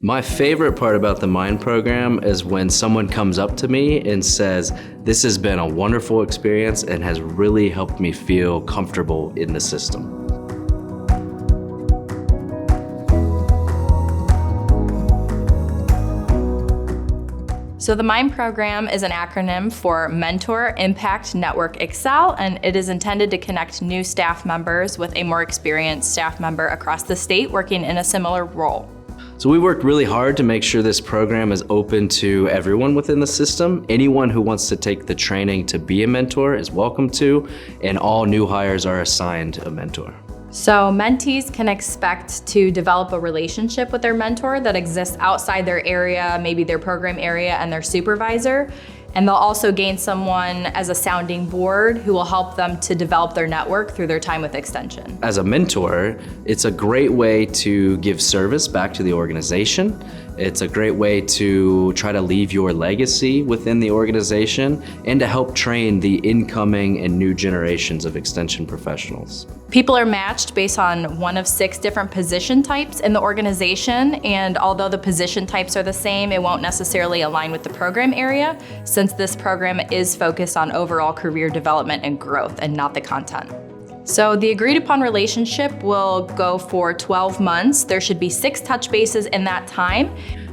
My favorite part about the MIND program is when someone comes up to me and says, "This has been a wonderful experience and has really helped me feel comfortable in the system." So the MIND program is an acronym for Mentor, Impact, Network, Excel, and it is intended to connect new staff members with a more experienced staff member across the state working in a similar role. So we worked really hard to make sure this program is open to everyone within the system. Anyone who wants to take the training to be a mentor is welcome to, and all new hires are assigned a mentor. So mentees can expect to develop a relationship with their mentor that exists outside their area, maybe their program area, and their supervisor. And they'll also gain someone as a sounding board who will help them to develop their network through their time with Extension. As a mentor, it's a great way to give service back to the organization. It's a great way to try to leave your legacy within the organization and to help train the incoming and new generations of Extension professionals. People are matched based on one of 6 different position types in the organization, and although the position types are the same, it won't necessarily align with the program area, since this program is focused on overall career development and growth and not the content. So the agreed upon relationship will go for 12 months. There should be 6 touch bases in that time.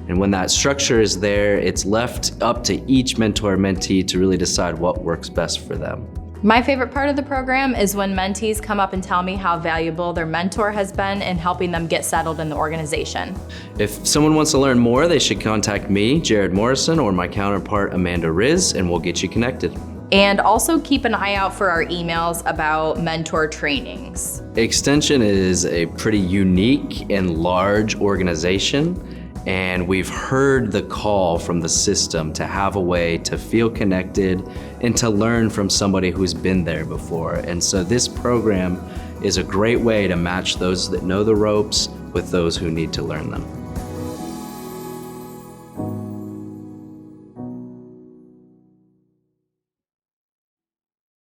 And when that structure is there, it's left up to each mentor-mentee to really decide what works best for them. My favorite part of the program is when mentees come up and tell me how valuable their mentor has been in helping them get settled in the organization. If someone wants to learn more, they should contact me, Jared Morrison, or my counterpart, Amanda Riz, and we'll get you connected. And also keep an eye out for our emails about mentor trainings. Extension is a pretty unique and large organization, and we've heard the call from the system to have a way to feel connected and to learn from somebody who's been there before. And so this program is a great way to match those that know the ropes with those who need to learn them.